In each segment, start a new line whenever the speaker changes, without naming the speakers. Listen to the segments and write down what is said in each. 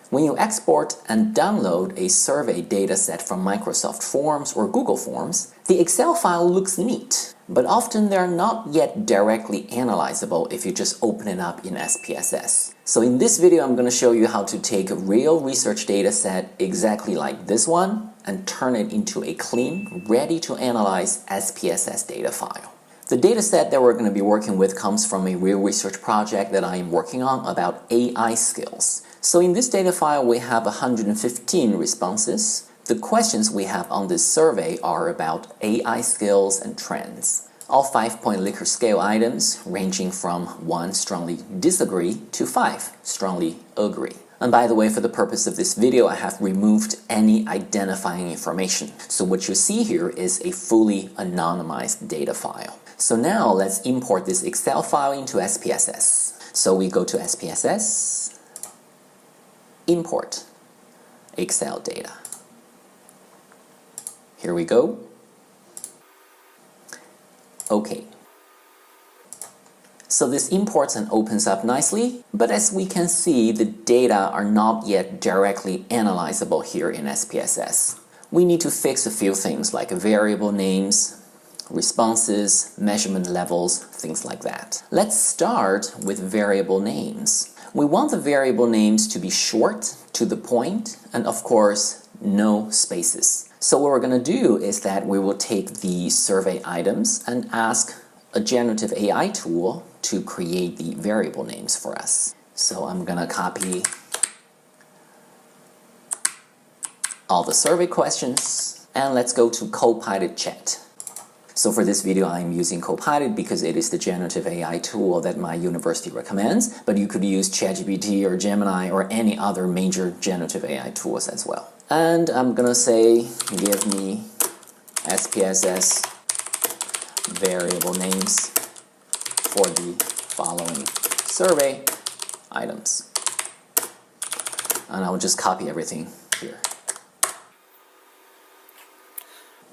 When you export and download a survey dataset from Microsoft Forms or Google Forms, the Excel file looks neat, but often they're not yet directly analyzable if you just open it up in SPSS. So in this video, I'm going to show you how to take a real research dataset exactly like this one and turn it into a clean, ready to analyze SPSS data file. The dataset that we're going to be working with comes from a real research project that I am working on about AI skills. So in this data file, we have 115 responses. The questions we have on this survey are about AI skills and trends. All 5-point Likert scale items ranging from 1 strongly disagree to 5 strongly agree. And by the way, for the purpose of this video, I have removed any identifying information. So what you see here is a fully anonymized data file. So now let's import this Excel file into SPSS. So we go to SPSS, import Excel data. Here we go. Okay. So this imports and opens up nicely, but as we can see, the data are not yet directly analyzable here in SPSS. We need to fix a few things like variable names, responses, measurement levels, things like that. Let's start with variable names. We want the variable names to be short, to the point, and of course, no spaces. So what we're going to do is that we will take the survey items and ask a generative AI tool to create the variable names for us. So I'm going to copy all the survey questions and let's go to Copilot Chat. So for this video, I'm using Copilot because it is the generative AI tool that my university recommends, but you could use ChatGPT or Gemini or any other major generative AI tools as well. And I'm gonna say, give me SPSS variable names for the following survey items. And I'll just copy everything here.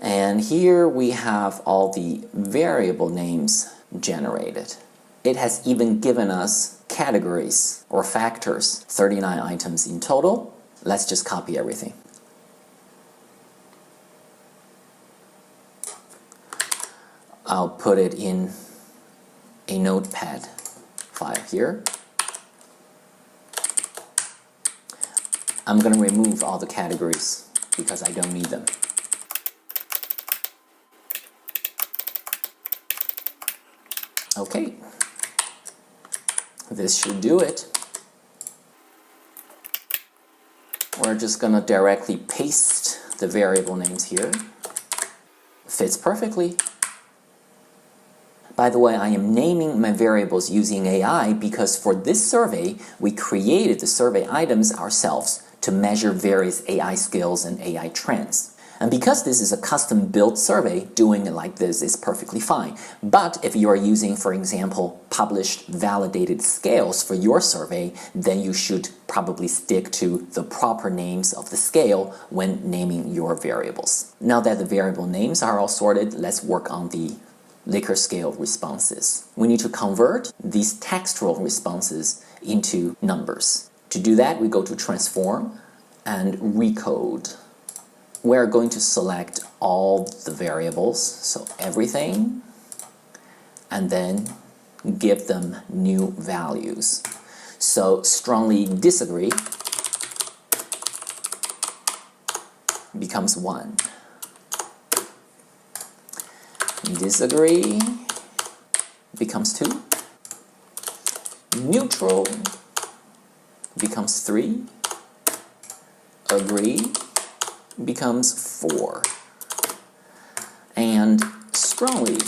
And here we have all the variable names generated. It has even given us categories or factors, 39 items in total. Let's just copy everything. I'll put it in a notepad file here. I'm going to remove all the categories because I don't need them. Okay, this should do it. We're just going to directly paste the variable names here. Fits perfectly. By the way, I am naming my variables using AI because for this survey, we created the survey items ourselves to measure various AI skills and AI trends. And because this is a custom-built survey, doing it like this is perfectly fine. But if you are using, for example, published validated scales for your survey, then you should probably stick to the proper names of the scale when naming your variables. Now that the variable names are all sorted, let's work on the Likert-scale responses. We need to convert these textual responses into numbers. To do that, we go to Transform and Recode. We're going to select all the variables, so everything, and then give them new values. So strongly disagree becomes 1. Disagree becomes 2. Neutral becomes 3. Agree becomes 4. And strongly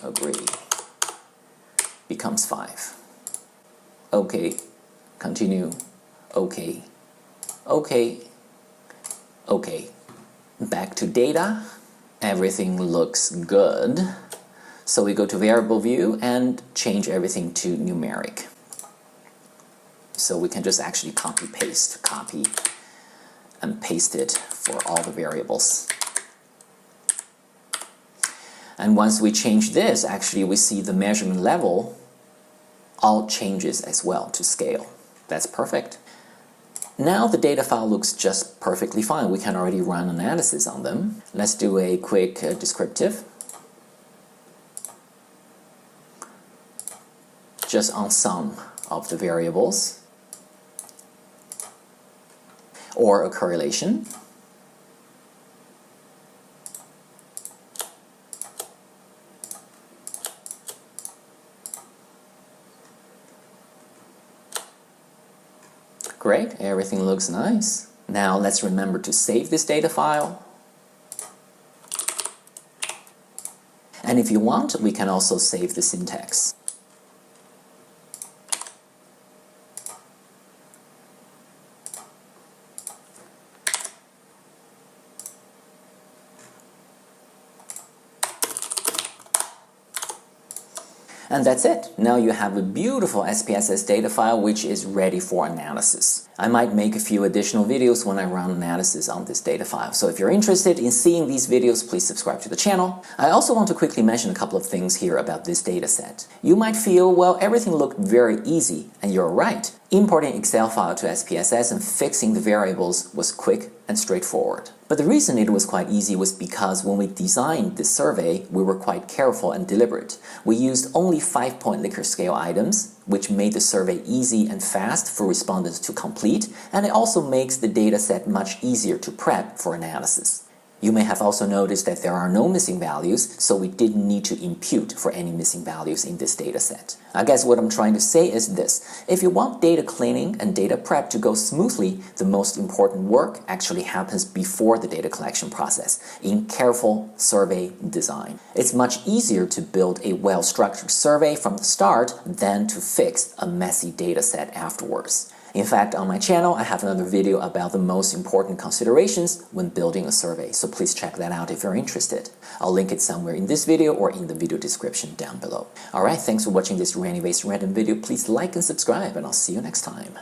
agree becomes 5. Okay, continue. Okay, okay, okay. Back to data. Everything looks good. So we go to variable view and change everything to numeric. So we can just actually copy and paste it for all the variables. And once we change this, actually we see the measurement level all changes as well to scale. That's perfect. Now the data file looks just perfectly fine. We can already run analysis on them. Let's do a quick descriptive. Just on some of the variables. Or a correlation. Great, everything looks nice. Now let's remember to save this data file. And if you want, we can also save the syntax. And that's it. Now you have a beautiful SPSS data file which is ready for analysis. I might make a few additional videos when I run analysis on this data file. So if you're interested in seeing these videos, please subscribe to the channel. I also want to quickly mention a couple of things here about this data set. You might feel, well, everything looked very easy, and you're right. Importing Excel file to SPSS and fixing the variables was quick and straightforward. But the reason it was quite easy was because when we designed this survey, we were quite careful and deliberate. We used only 5-point Likert scale items, which made the survey easy and fast for respondents to complete, and it also makes the data set much easier to prep for analysis. You may have also noticed that there are no missing values, so we didn't need to impute for any missing values in this data set. I guess what I'm trying to say is this: if you want data cleaning and data prep to go smoothly, the most important work actually happens before the data collection process, in careful survey design. It's much easier to build a well-structured survey from the start than to fix a messy data set afterwards. In fact, on my channel, I have another video about the most important considerations when building a survey, so please check that out if you're interested. I'll link it somewhere in this video or in the video description down below. Alright, thanks for watching this Ranywayz random video. Please like and subscribe, and I'll see you next time.